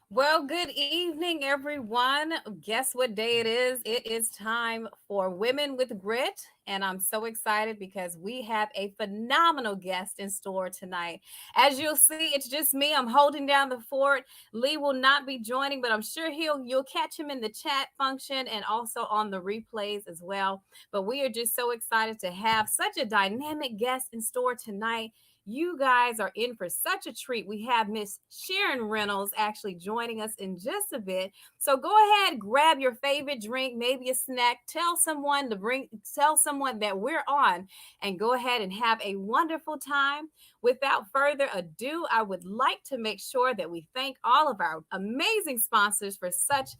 Well, good evening, everyone. Guess what day it is? It is time for Women with Grit. And I'm so excited because we have a phenomenal guest in store tonight. As you'll see, it's just me. I'm holding down the fort. Lee will not be joining, but I'm sure you'll catch him in the chat function and also on the replays as well. But we are just so excited to have such a dynamic guest in store tonight. You guys are in for such a treat. We have Miss Sharon Reynolds actually joining us in just a bit. So go ahead, grab your favorite drink, maybe a snack. Tell someone that we're on, and go ahead and have a wonderful time. Without further ado, I would like to make sure that we thank all of our amazing sponsors for such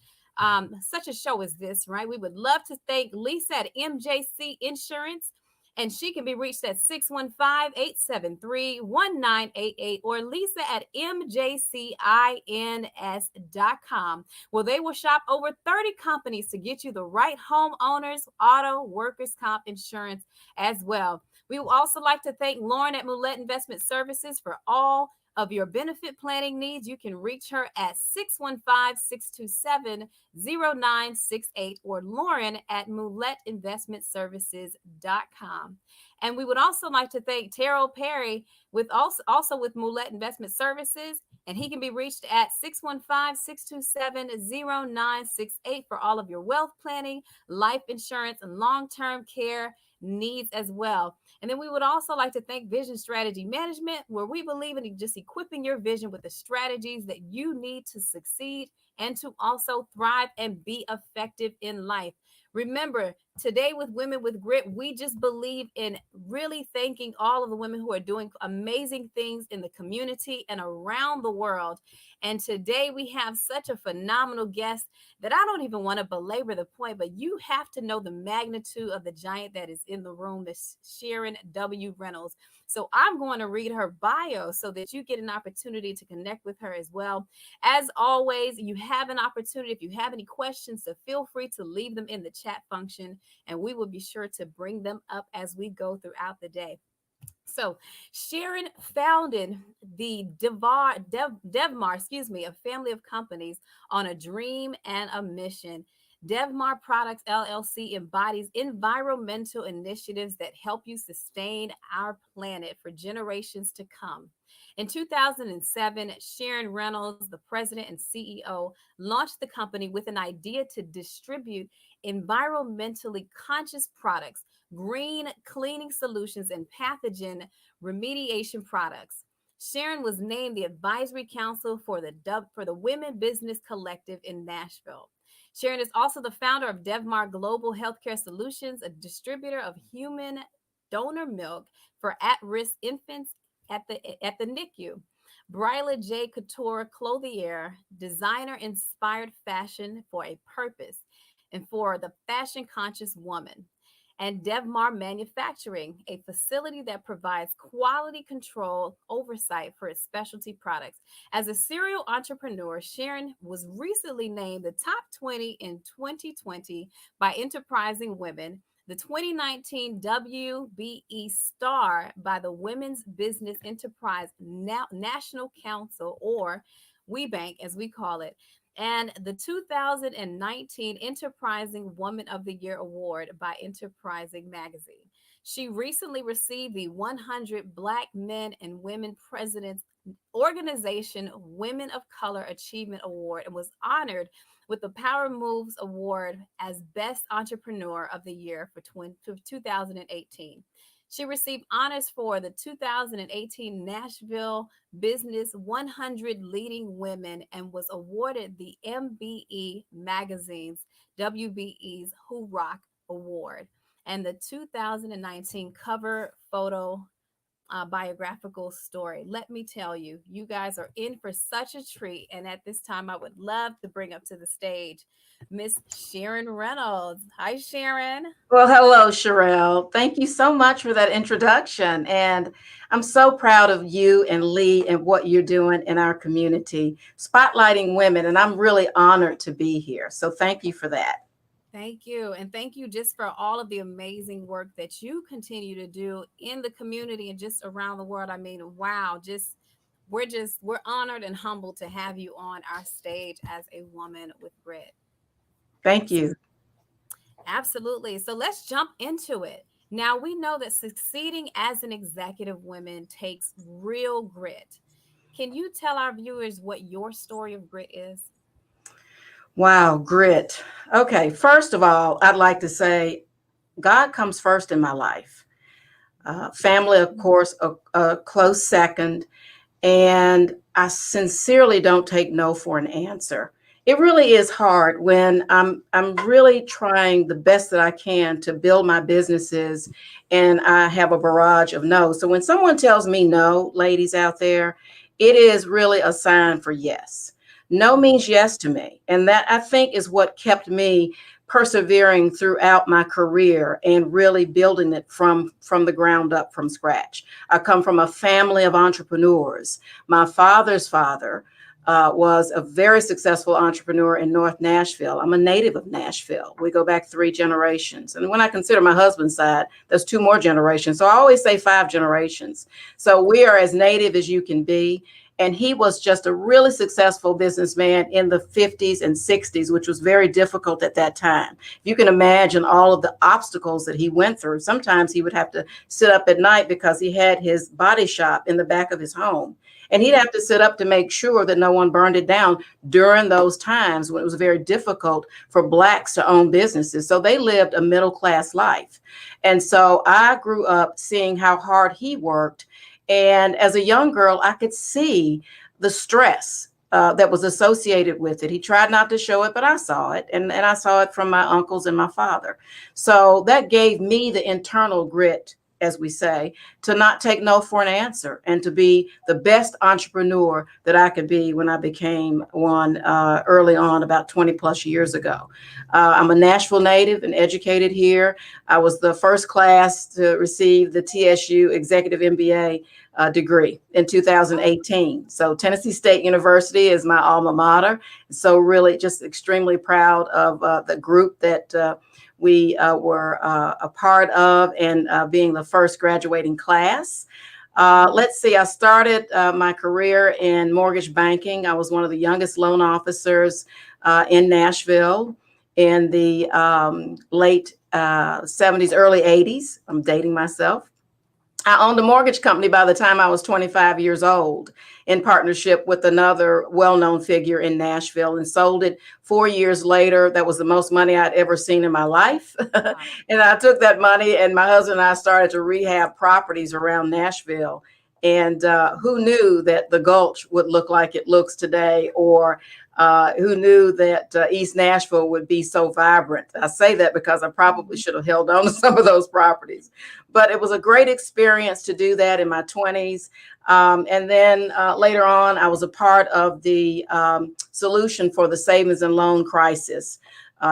a show as this, right? We would love to thank Lisa at MJC Insurance, and she can be reached at 615-873-1988 or Lisa at mjcins.com. Well, they will shop over 30 companies to get you the right homeowners, auto, workers' comp insurance as well. We would also like to thank Lauren at Moulette Investment Services for all of your benefit planning needs. You can reach her at 615-627-0968 or Lauren at mouletteinvestmentservices.com. And we would also like to thank Terrell Perry with also with Moulette Investment Services, and he can be reached at 615-627-0968 for all of your wealth planning, life insurance, and long-term care needs as well. And then we would also like to thank Vision Strategy Management, where we believe in just equipping your vision with the strategies that you need to succeed and to also thrive and be effective in life. Remember, today with Women with Grit, we just believe in really thanking all of the women who are doing amazing things in the community and around the world. And today we have such a phenomenal guest that I don't even want to belabor the point, but you have to know the magnitude of the giant that is in the room, this Sharon W. Reynolds. So I'm going to read her bio so that you get an opportunity to connect with her as well. As always, you have an opportunity. If you have any questions, so feel free to leave them in the chat function, and we will be sure to bring them up as we go throughout the day. So Sharon founded the Devmar, a family of companies on a dream and a mission. Devmar Products LLC embodies environmental initiatives that help you sustain our planet for generations to come. In 2007, Sharon Reynolds, the president and CEO, launched the company with an idea to distribute environmentally conscious products, green cleaning solutions, and pathogen remediation products. Sharon was named the advisory council for the Women Business Collective in Nashville. Sharon is also the founder of Devmar Global Healthcare Solutions, a distributor of human donor milk for at-risk infants at the NICU. Bryla J. Couture Clothier, designer inspired fashion for a purpose and for the fashion conscious woman. And Devmar Manufacturing, a facility that provides quality control oversight for its specialty products. As a serial entrepreneur, Sharon was recently named the top 20 in 2020 by Enterprising Women, the 2019 WBE Star by the Women's Business Enterprise National Council, or WeBank as we call it, and the 2019 Enterprising Woman of the Year Award by Enterprising Magazine. She recently received the 100 Black Men and Women Presidents Organization Women of Color Achievement Award and was honored with the Power Moves Award as Best Entrepreneur of the Year for 2018. She received honors for the 2018 Nashville Business 100 Leading Women and was awarded the MBE Magazine's WBE's Who Rock Award and the 2019 Cover Photo biographical story. Let me tell you, you guys are in for such a treat. And at this time, I would love to bring up to the stage Miss Sharon Reynolds. Hi, Sharon. Well, hello, Sherelle. Thank you so much for that introduction. And I'm so proud of you and Lee and what you're doing in our community, spotlighting women. And I'm really honored to be here. So thank you for that. Thank you. And thank you just for all of the amazing work that you continue to do in the community and just around the world. I mean, wow, just we're honored and humbled to have you on our stage as a woman with grit. Thank So, you. absolutely. So let's jump into it. Now we know that succeeding as an executive woman takes real grit. Can you tell our viewers what your story of grit is? Wow, grit. Okay, first of all, I'd like to say God comes first in my life. Family, of course, a close second. And I sincerely don't take no for an answer. It really is hard when I'm really trying the best that I can to build my businesses and I have a barrage of no. So when someone tells me no, ladies out there, it is really a sign for yes. No means yes to me. And that I think is what kept me persevering throughout my career and really building it from the ground up, from scratch. I come from a family of entrepreneurs. My father's father was a very successful entrepreneur in North Nashville. I'm a native of Nashville. We go back 3 generations. And when I consider my husband's side, there's 2 more generations. So I always say 5 generations. So we are as native as you can be. And he was just a really successful businessman in the 50s and 60s, which was very difficult at that time. You can imagine all of the obstacles that he went through. Sometimes he would have to sit up at night because he had his body shop in the back of his home. And he'd have to sit up to make sure that no one burned it down during those times when it was very difficult for Blacks to own businesses. So they lived a middle class life. And so I grew up seeing how hard he worked. And as a young girl, I could see the stress that was associated with it. He tried not to show it, but I saw it. And I saw it from my uncles and my father. So that gave me the internal grit, as we say, to not take no for an answer and to be the best entrepreneur that I could be when I became one early on, about 20 plus years ago. I'm a Nashville native and educated here. I was the first class to receive the TSU Executive MBA degree in 2018. So Tennessee State University is my alma mater. So really just extremely proud of the group that we were a part of and being the first graduating class. Let's see, I started my career in mortgage banking. I was one of the youngest loan officers in Nashville in the late 70s, early 80s. I'm dating myself. I owned a mortgage company by the time I was 25 years old in partnership with another well-known figure in Nashville, and sold it 4 years later. That was the most money I'd ever seen in my life. And I took that money and my husband and I started to rehab properties around Nashville. And who knew that the Gulch would look like it looks today, or who knew that East Nashville would be so vibrant? I say that because I probably should have held on to some of those properties. But it was a great experience to do that in my 20s. And then later on, I was a part of the solution for the savings and loan crisis.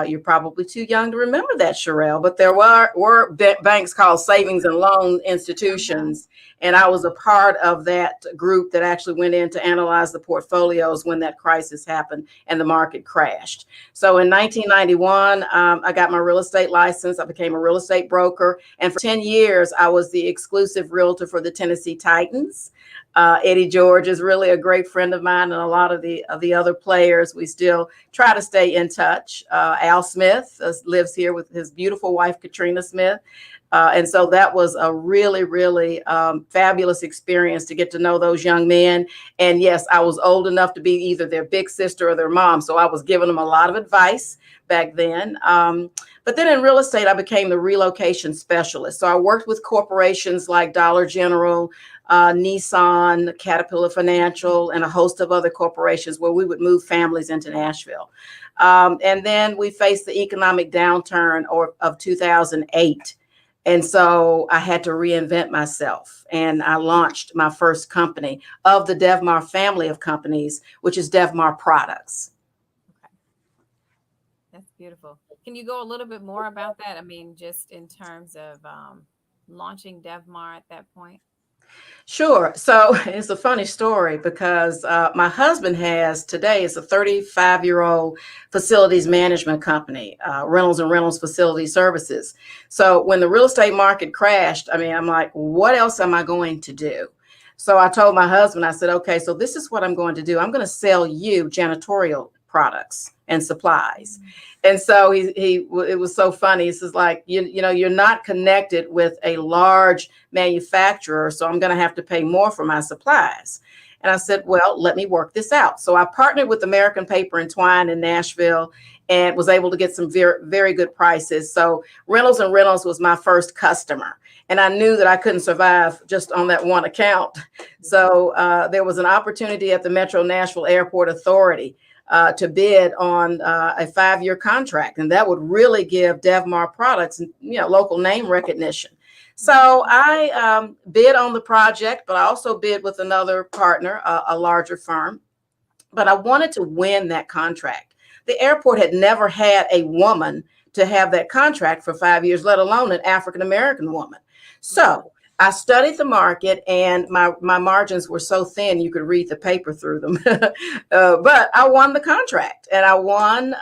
You're probably too young to remember that, Sherelle, but there were banks called savings and loan institutions. And I was a part of that group that actually went in to analyze the portfolios when that crisis happened and the market crashed. So in 1991, I got my real estate license. I became a real estate broker. And for 10 years, I was the exclusive realtor for the Tennessee Titans. Eddie George is really a great friend of mine, and a lot of the other players. We still try to stay in touch. Al Smith lives here with his beautiful wife, Katrina Smith. And so that was a really, really fabulous experience to get to know those young men. And yes, I was old enough to be either their big sister or their mom. So I was giving them a lot of advice back then. But then in real estate, I became the relocation specialist. So I worked with corporations like Dollar General, Nissan, Caterpillar Financial, and a host of other corporations where we would move families into Nashville. And then we faced the economic downturn of 2008. And so I had to reinvent myself, and I launched my first company of the Devmar family of companies, which is Devmar Products. Okay, that's beautiful. Can you go a little bit more about that? I mean, just in terms of launching DevMar at that point. Sure. So it's a funny story because my husband has today is a 35-year-old facilities management company, Reynolds and Reynolds Facility Services. So when the real estate market crashed, I mean, I'm like, what else am I going to do? So I told my husband, I said, okay, so this is what I'm going to do. I'm going to sell you janitorial products and supplies. And so it was so funny. He says, like, you know, you're not connected with a large manufacturer, so I'm going to have to pay more for my supplies. And I said, well, let me work this out. So I partnered with American Paper and Twine in Nashville and was able to get some very, very good prices. So Reynolds and Reynolds was my first customer. And I knew that I couldn't survive just on that one account. So there was an opportunity at the Metro Nashville Airport Authority to bid on a 5-year contract. And that would really give DevMar Products, you know, local name recognition. So I bid on the project, but I also bid with another partner, a larger firm. But I wanted to win that contract. The airport had never had a woman to have that contract for 5 years, let alone an African-American woman. So I studied the market, and my margins were so thin you could read the paper through them. But I won the contract, and I won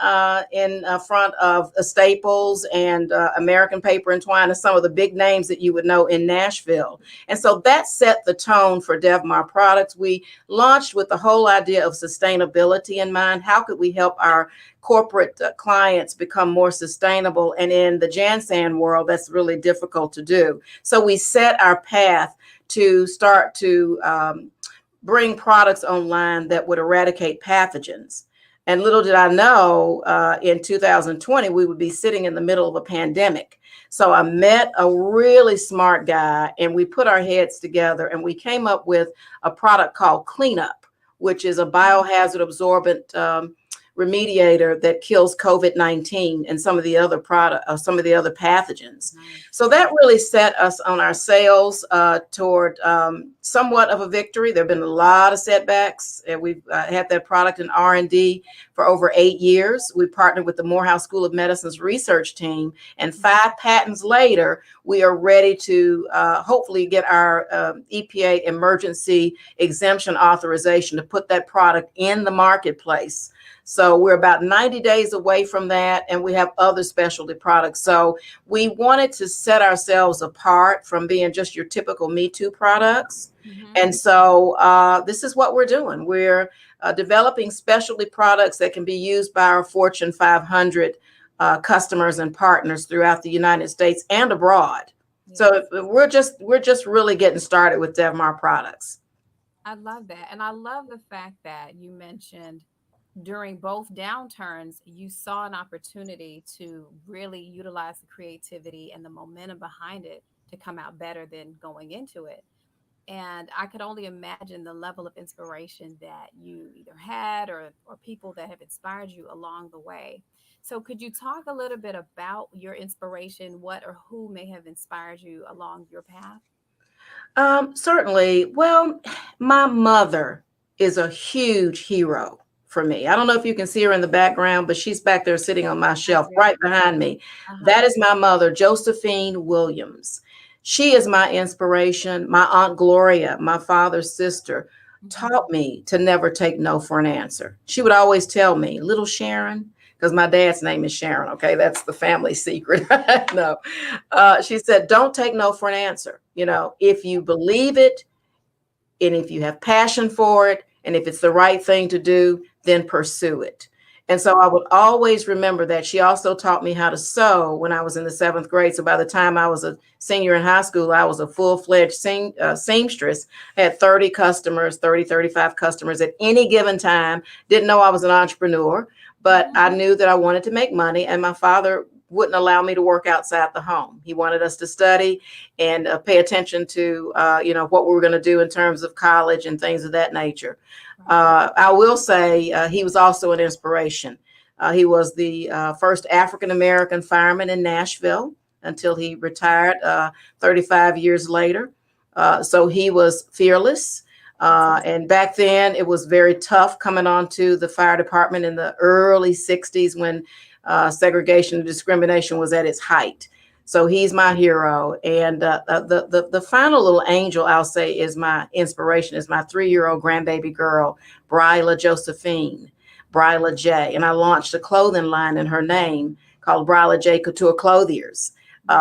in front of Staples and American Paper and Twine, and some of the big names that you would know in Nashville. And so that set the tone for DevMar Products. We launched with the whole idea of sustainability in mind. How could we help our corporate clients become more sustainable? And in the Jansan world, that's really difficult to do. So we set our path to start to bring products online that would eradicate pathogens. And little did I know, in 2020, we would be sitting in the middle of a pandemic. So I met a really smart guy, and we put our heads together, and we came up with a product called Cleanup, which is a biohazard absorbent remediator that kills COVID-19 and some of the other some of the other pathogens. So that really set us on our sails toward somewhat of a victory. There have been a lot of setbacks, and we've had that product in R&D for over 8 years. We partnered with the Morehouse School of Medicine's research team, and 5 patents later, we are ready to hopefully get our EPA emergency exemption authorization to put that product in the marketplace. So we're about 90 days away from that, and we have other specialty products. So we wanted to set ourselves apart from being just your typical Me Too products. And so this is what we're doing. We're developing specialty products that can be used by our Fortune 500 customers and partners throughout the United States and abroad. So we're just really getting started with DevMar Products. I love that. And I love the fact that you mentioned during both downturns, you saw an opportunity to really utilize the creativity and the momentum behind it to come out better than going into it. And I could only imagine the level of inspiration that you either had or people that have inspired you along the way. So could you talk a little bit about your inspiration, what or who may have inspired you along your path? Certainly. Well, my mother is a huge hero for me. I don't know if you can see her in the background, but she's back there sitting on my I shelf do. right behind me. That Uh-huh. is my mother, Josephine Williams. She is my inspiration. My Aunt Gloria, my father's sister, Mhm. taught me to never take no for an answer. She would always tell me, little Sharon, because my dad's name is Sharon. Okay, that's the family secret. No, she said, don't take no for an answer. You know, if you believe it, and if you have passion for it, and if it's the right thing to do, then pursue it. And so I would always remember that. She also taught me how to sew when I was in the 7th grade. So by the time I was a senior in high school, I was a full-fledged seamstress. I had 30 customers, 30, 35 customers at any given time. Didn't know I was an entrepreneur, but I knew that I wanted to make money. And my father wouldn't allow me to work outside the home. He wanted us to study and pay attention to, what we were going to do in terms of college and things of that nature. I will say he was also an inspiration. He was the first African-American fireman in Nashville until he retired 35 years later. So he was fearless. And back then it was very tough coming onto the fire department in the early 60s when segregation and discrimination was at its height. So he's my hero. And the final little angel I'll say is my inspiration is my 3-year-old grandbaby girl, Bryla Josephine, Bryla J. And I launched a clothing line in her name called Bryla J Couture Clothiers.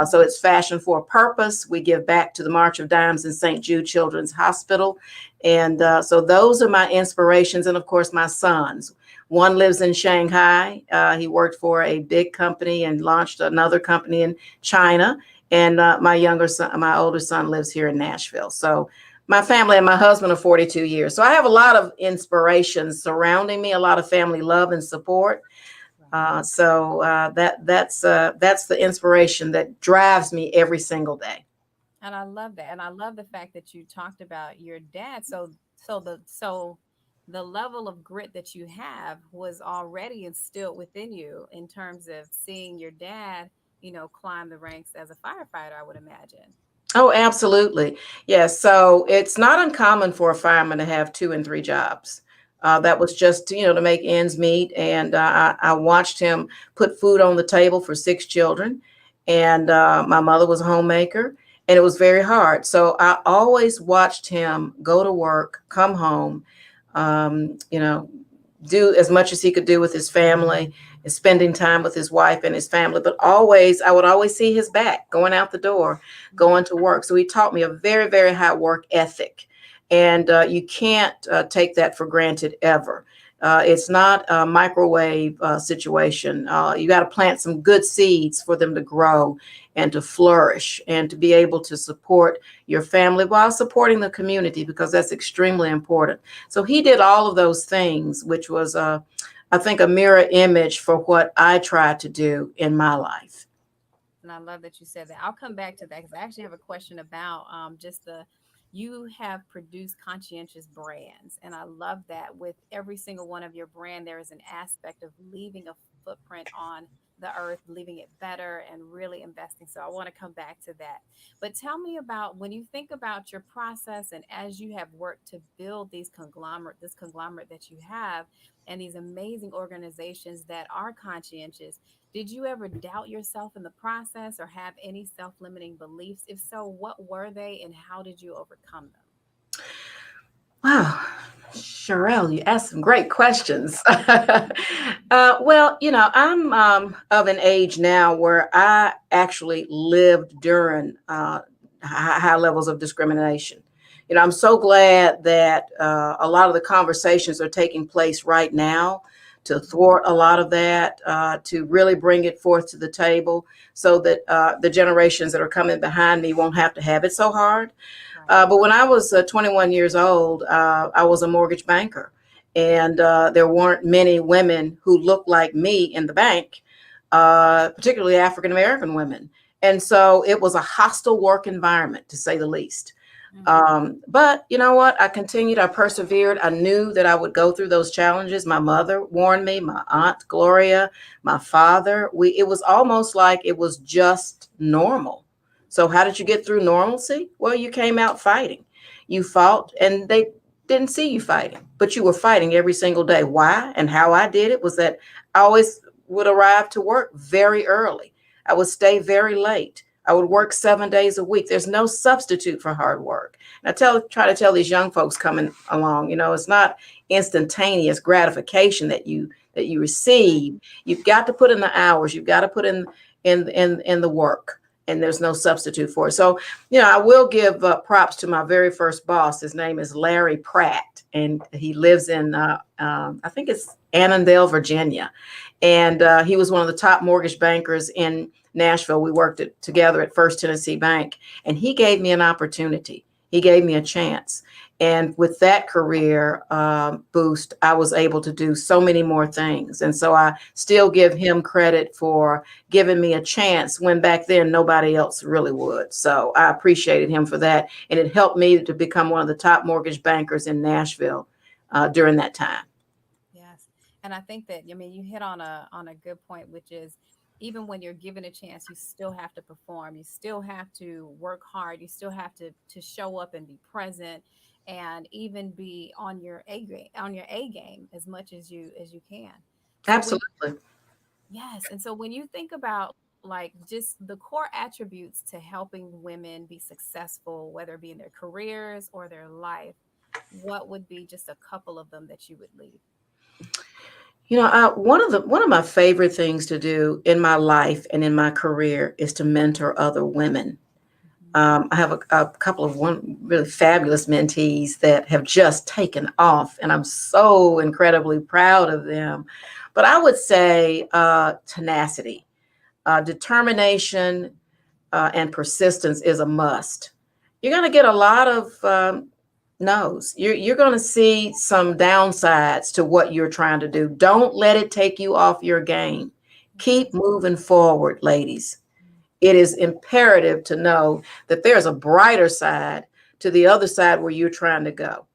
So it's Fashion for a Purpose. We give back to the March of Dimes in St. Jude Children's Hospital. And so those are my inspirations. And of course, my sons. One lives in Shanghai. He worked for a big company and launched another company in China. And my younger son, my older son, lives here in Nashville. So my family and my husband are 42 years. So I have a lot of inspirations surrounding me, a lot of family love and support. That's the inspiration that drives me every single day. And I love that. And I love the fact that you talked about your dad. So the level of grit that you have was already instilled within you in terms of seeing your dad, climb the ranks as a firefighter, I would imagine. Oh, absolutely. Yes. So it's not uncommon for a fireman to have two and three jobs. That was just, to make ends meet. And I watched him put food on the table for six children. And my mother was a homemaker, and it was very hard. So I always watched him go to work, come home, you know, do as much as he could do with his family and spending time with his wife and his family. But always, I would always see his back going out the door, going to work. So he taught me a very, very high work ethic. And you can't take that for granted ever. It's not a microwave situation. You got to plant some good seeds for them to grow and to flourish and to be able to support your family while supporting the community, because that's extremely important. So he did all of those things, which was, I think, a mirror image for what I try to do in my life. And I love that you said that. I'll come back to that because I actually have a question about you have produced conscientious brands. And I love that with every single one of your brand, there is an aspect of leaving a footprint on the earth, leaving it better and really investing. So I want to come back to that. But tell me about when you think about your process and as you have worked to build this conglomerate that you have and these amazing organizations that are conscientious, did you ever doubt yourself in the process or have any self limiting beliefs? If so, what were they and how did you overcome them? Wow, Sherelle, you asked some great questions. Well, I'm of an age now where I actually lived during high levels of discrimination. I'm so glad that a lot of the conversations are taking place right now to thwart a lot of that, to really bring it forth to the table so that the generations that are coming behind me won't have to have it so hard. Right. But when I was 21 years old, I was a mortgage banker, and there weren't many women who looked like me in the bank, particularly African American women. And so it was a hostile work environment, to say the least. Mm-hmm. But you know what? I continued, I persevered. I knew that I would go through those challenges. My mother warned me, my aunt Gloria, my father. It was almost like it was just normal. So how did you get through normalcy? Well, you came out fighting. You fought, and they didn't see you fighting, but you were fighting every single day. Why and how I did it was that I always would arrive to work very early. I would stay very late. I would work 7 days a week. There's no substitute for hard work. And try to tell these young folks coming along, it's not instantaneous gratification that you Right. receive. You've got to put in the hours. You've got to put in the work, and there's no substitute for it. So, I will give props to my very first boss. His name is Larry Pratt, and he lives in I think it's Annandale, Virginia, and he was one of the top mortgage bankers in Nashville. We worked together at First Tennessee Bank, and he gave me an opportunity. He gave me a chance. And with that career boost, I was able to do so many more things. And so I still give him credit for giving me a chance when back then nobody else really would. So I appreciated him for that. And it helped me to become one of the top mortgage bankers in Nashville during that time. Yes. And I think that, I mean, you hit on a good point, which is even when you're given a chance, you still have to perform. You still have to work hard. You still have to show up and be present and even be on your A game as much as you can. So when Absolutely. yes, and so when you think about like just the core attributes to helping women be successful, whether it be in their careers or their life, what would be just a couple of them that you would leave? One of my favorite things to do in my life and in my career is to mentor other women. Mhm. I have a couple of one really fabulous mentees that have just taken off, and I'm so incredibly proud of them. But I would say tenacity, determination, and persistence is a must. You're going to get a lot of no's. You're going to see some downsides to what you're trying to do. Don't let it take you off your game. Keep moving forward, ladies. It is imperative to know that there's a brighter side to the other side where you're trying to go.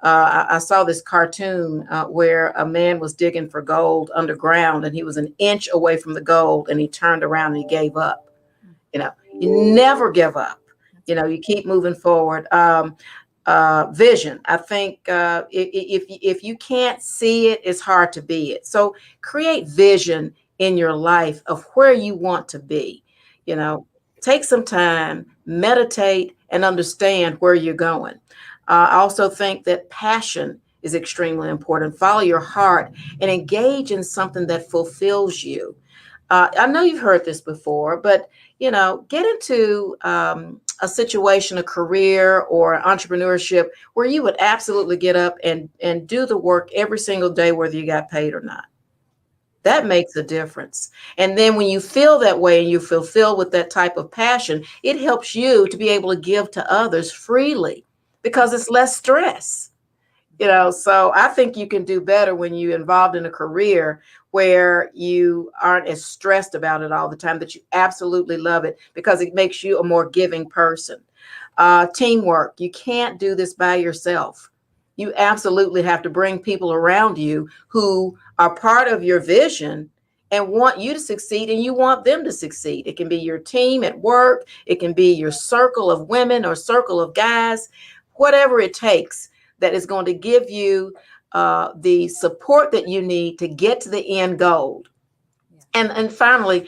I saw this cartoon where a man was digging for gold underground and he was an inch away from the gold and he turned around and he gave up. Mhm. You know, you never give up. That's You know, right. you keep moving forward. Vision. I think if you can't see it, it's hard to be it. So create vision in your life of where you want to be. You know, take some time, meditate, and understand where you're going. I also think that passion is extremely important. Follow your heart and engage in something that fulfills you. I know you've heard this before, but get into a situation, a career, or entrepreneurship where you would absolutely get up and do the work every single day, whether you got paid or not. That makes a difference. And then when you feel that way and you feel filled with that type of passion, it helps you to be able to give to others freely because it's less stress. So I think you can do better when you're involved in a career where you aren't as stressed about it all the time, that you absolutely love it because it makes you a more giving person. Teamwork. You can't do this by yourself. You absolutely have to bring people around you who are part of your vision and want you to succeed and you want them to succeed. It can be your team at work, it can be your circle of women or circle of guys, whatever it takes that is going to give you the support that you need to get to the end goal. Yeah. And finally,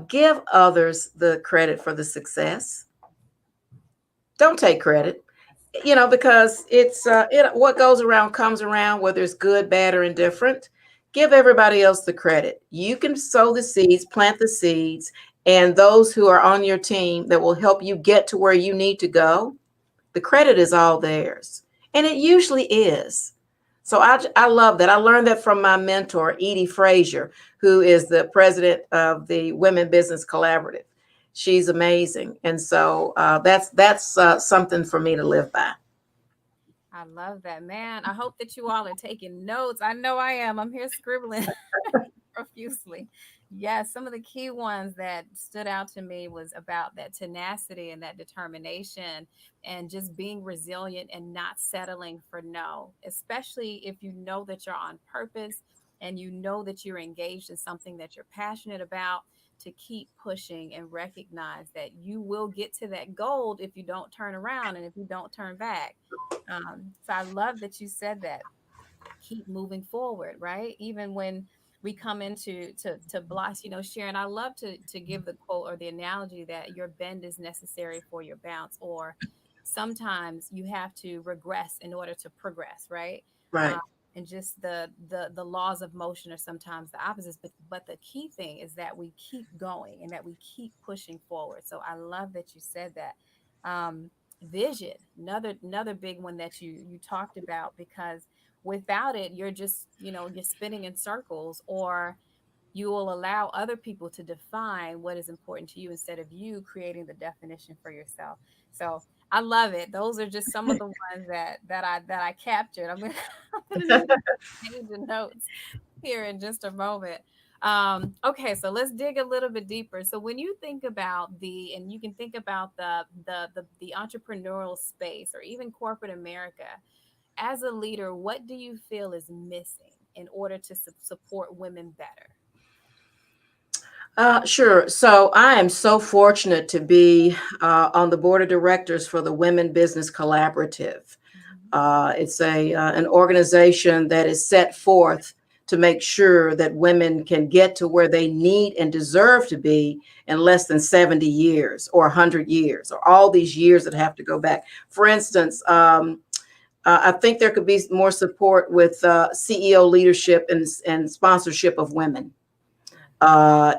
give others the credit for the success. Don't take credit, because what goes around comes around, whether it's good, bad, or indifferent. Give everybody else the credit. You can sow the seeds, plant the seeds, and those who are on your team that will help you get to where you need to go, the credit is all theirs. And it usually is. So I love that. I learned that from my mentor, Edie Frazier, who is the president of the Women Business Collaborative. She's amazing. And so that's something for me to live by. I love that, man. I hope that you all are taking notes. I know I am. I'm here scribbling profusely. Yes, some of the key ones that stood out to me was about that tenacity and that determination and just being resilient and not settling for no, especially if you know that you're on purpose and you know that you're engaged in something that you're passionate about, to keep pushing and recognize that you will get to that goal if you don't turn around and if you don't turn back. So I love that you said that. Keep moving forward, right? Even when we come into to blocks, Sharon, I love to give the quote or the analogy that your bend is necessary for your bounce, or sometimes you have to regress in order to progress, right? Um, Right. and just the laws of motion are sometimes the opposites, but the key thing is that we keep going and that we keep pushing forward. So I love that you said that. Vision, another big one that you talked about, because without it you're just you're spinning in circles, or you will allow other people to define what is important to you instead of you creating the definition for yourself. So I love it. Those are just some of the ones that I captured. I'm gonna I'm gonna need to change the notes here in just a moment. Okay, so let's dig a little bit deeper. So when you think about and you can think about the entrepreneurial space or even corporate America, as a leader, what do you feel is missing in order to support women better? Sure. So I am so fortunate to be on the board of directors for the Women Business Collaborative. Mhm. It's an organization that is set forth to make sure that women can get to where they need and deserve to be in less than 70 years or 100 years or all these years that have to go back. For instance, I think there could be more support with CEO leadership and sponsorship of women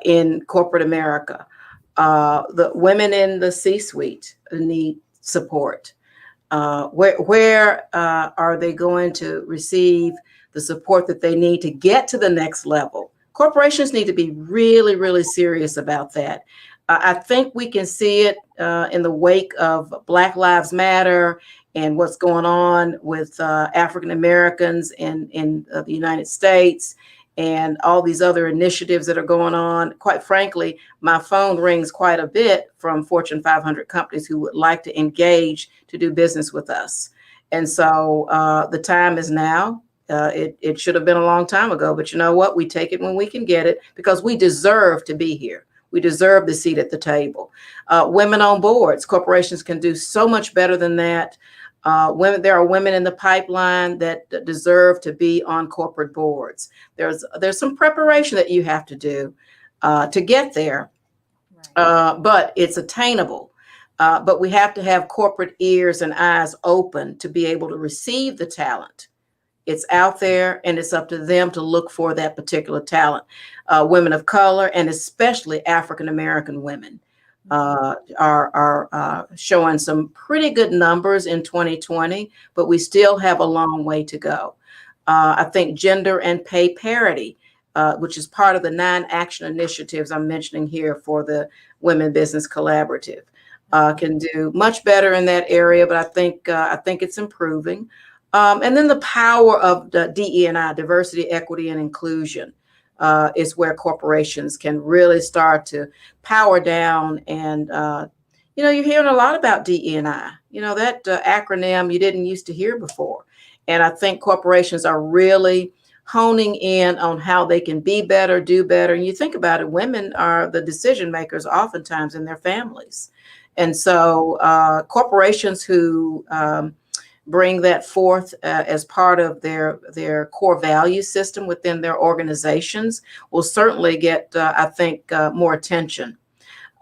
in corporate America. The women in the C-suite need support. Where are they going to receive the support that they need to get to the next level? Corporations need to be really, really serious about that. I think we can see it in the wake of Black Lives Matter and what's going on with African Americans in the United States and all these other initiatives that are going on. Quite frankly, my phone rings quite a bit from Fortune 500 companies who would like to engage to do business with us. And so the time is now. It should have been a long time ago, but you know what? We take it when we can get it because we deserve to be here. We deserve the seat at the table. Women on boards, corporations can do so much better than that. There are women in the pipeline that deserve to be on corporate boards. There's some preparation that you have to do to get there, but it's attainable. But we have to have corporate ears and eyes open to be able to receive the talent. It's out there, and it's up to them to look for that particular talent. Women of color, and especially African American women, are showing some pretty good numbers in 2020, but we still have a long way to go. I think gender and pay parity, which is part of the 9 action initiatives I'm mentioning here for the Women Business Collaborative, can do much better in that area, but I think it's improving. And then the power of the DE&I, diversity, equity, and inclusion, is where corporations can really start to power down. And you're hearing a lot about DE&I. That acronym you didn't used to hear before. And I think corporations are really honing in on how they can be better, do better. And you think about it, women are the decision makers oftentimes in their families. And so corporations who bring that forth as part of their core value system within their organizations will certainly get, I think, more attention.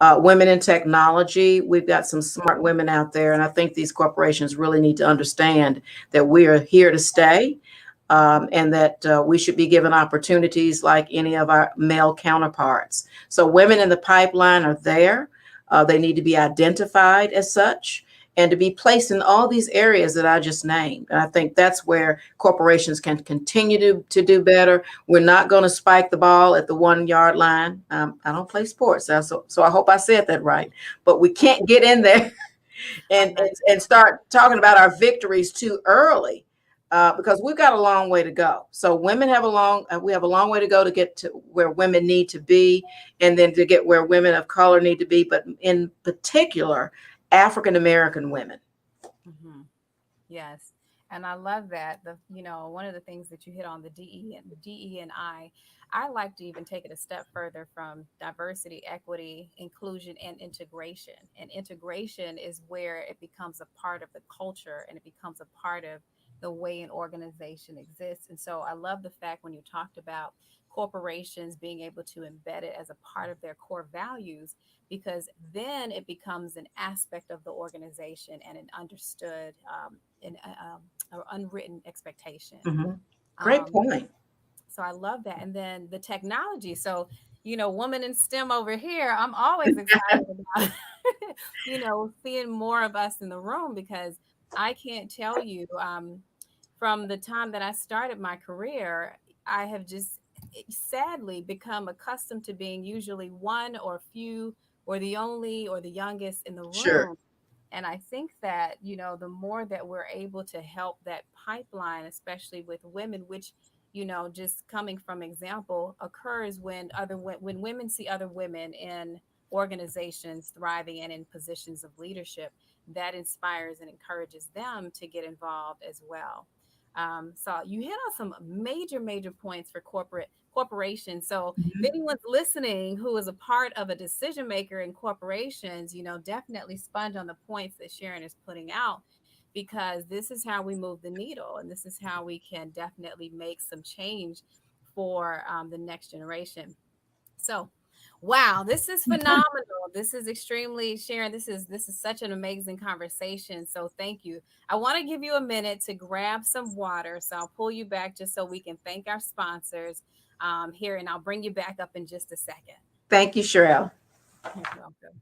Women in technology, we've got some smart women out there, and I think these corporations really need to understand that we are here to stay, and that we should be given opportunities like any of our male counterparts. So women in the pipeline are there. They need to be identified as such and to be placed in all these areas that I just named. And I think that's where corporations can continue to do better. We're not going to spike the ball at the 1 yard line. I don't play sports, so I hope I said that right. But we can't get in there and start talking about our victories too early, because we've got a long way to go. So women have we have a long way to go to get to where women need to be, and then to get where women of color need to be, but in particular, African American women. Mm-hmm. Yes. And I love that. One of the things that you hit on, the DE and I like to even take it a step further from diversity, equity, inclusion, and integration. And integration is where it becomes a part of the culture and it becomes a part of the way an organization exists. And so I love the fact when you talked about corporations being able to embed it as a part of their core values, because then it becomes an aspect of the organization and an understood or unwritten expectation. Mm-hmm. Great Um, point. so I love that. And then the technology. So, woman in STEM over here, I'm always excited about, seeing more of us in the room because I can't tell you from the time that I started my career, I have just sadly become accustomed to being usually one or few or the only or the youngest in the Sure. room. And I think that, the more that we're able to help that pipeline, especially with women, which, just coming from example, occurs when when women see other women in organizations thriving and in positions of leadership, that inspires and encourages them to get involved as well. So you hit on some major points for corporations. So if Mhm. anyone's listening who is a part of a decision maker in corporations, definitely sponge on the points that Sharon is putting out, because this is how we move the needle and this is how we can definitely make some change for the next generation. So Wow, this is phenomenal. This is extremely Sharon. This is such an amazing conversation. So thank you. I want to give you a minute to grab some water. So I'll pull you back just so we can thank our sponsors here, and I'll bring you back up in just a second. Thank you, Sherelle. You're welcome.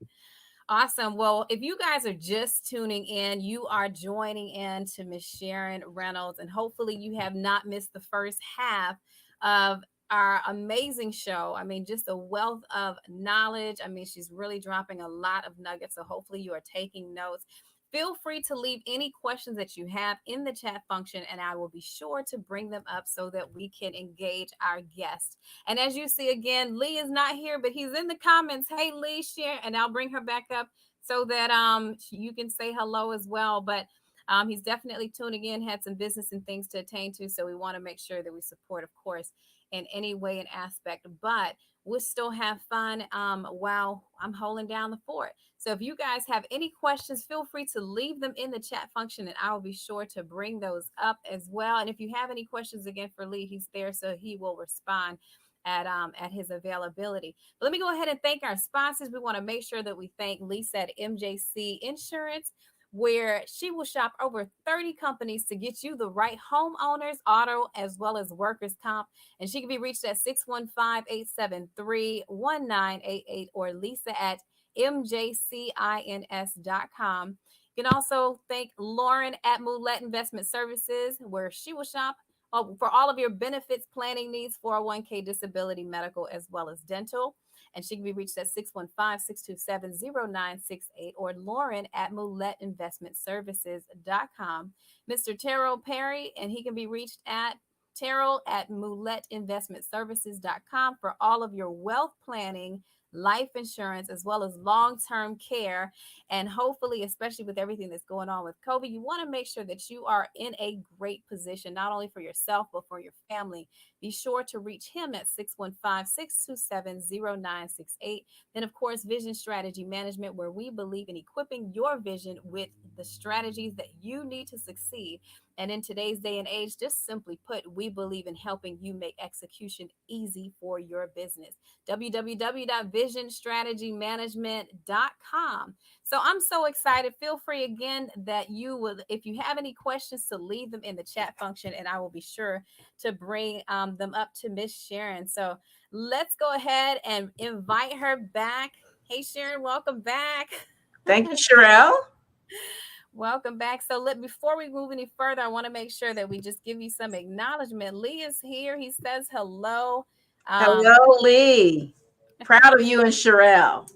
Awesome. Well, if you guys are just tuning in, you are joining in to Miss Sharon Reynolds, and hopefully you have not missed the first half of our amazing show. I mean, just a wealth of knowledge. I mean, she's really dropping a lot of nuggets. So hopefully you are taking notes. Feel free to leave any questions that you have in the chat function, and I will be sure to bring them up so that we can engage our guests. And as you see again, Lee is not here, but he's in the comments. Hey, Lee, share, and I'll bring her back up so that you can say hello as well. But he's definitely tuning in, had some business and things to attain to. So we want to make sure that we support, of course, in any way and aspect. But we'll still have fun while I'm holding down the fort. So if you guys have any questions, feel free to leave them in the chat function, and I will be sure to bring those up as well. And if you have any questions again for Lee, he's there, so he will respond at his availability. But let me go ahead and thank our sponsors. We want to make sure that we thank Lisa at MJC Insurance, where she will shop over 30 companies to get you the right homeowners, auto, as well as workers' comp. And she can be reached at 615-873-1988 or Lisa at mjcins.com. You can also thank Lauren at Moulette Investment Services, where she will shop for all of your benefits planning needs, 401k, disability, medical, as well as dental. And she can be reached at 615-627-0968 or Lauren at MouletteInvestmentServices.com. Mr. Terrell Perry, and he can be reached at Terrell at MouletteInvestmentServices.com for all of your wealth planning, life insurance, as well as long-term care. And hopefully, especially with everything that's going on with COVID, you want to make sure that you are in a great position, not only for yourself, but for your family. Be sure to reach him at 615-627-0968. Then, of course, Vision Strategy Management, where we believe in equipping your vision with the strategies that you need to succeed. And in today's day and age, just simply put, we believe in helping you make execution easy for your business. www.visionstrategymanagement.com. So I'm so excited. Feel free again that you will, if you have any questions, to leave them in the chat function, and I will be sure to bring them up to Miss Sharon. So let's go ahead and invite her back. Hey, Sharon, welcome back. Thank you, Sherelle. Welcome back. So before we move any further, I want to make sure that we just give you some acknowledgement. Lee is here. He says hello. Um, Hello, Lee. Proud of you and Sherelle.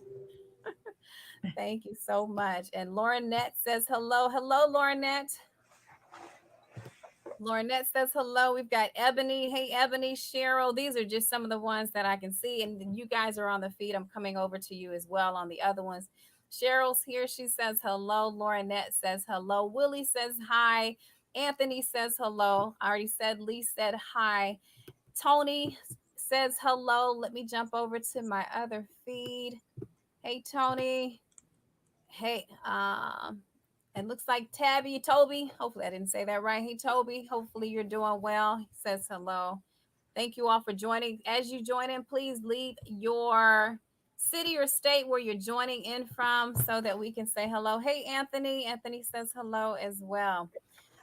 Thank you so much. And Laurinette says hello. Hello, Laurinette. Laurinette says hello. We've got Ebony. Hey, Ebony, Cheryl. These are just some of the ones that I can see. And you guys are on the feed. I'm coming over to you as well on the other ones. Cheryl's here. She says hello. Laurinette says hello. Willie says hi. Anthony says hello. I already said Lee said hi. Tony says hello. Let me jump over to my other feed. Hey, Tony. Hey, it looks like Toby. Hopefully, I didn't say that right. Hey, Toby. Hopefully, you're doing well. He says hello. Thank you all for joining. As you join in, please leave your city or state where you're joining in from so that we can say hello. Hey, Anthony. Anthony says hello as well.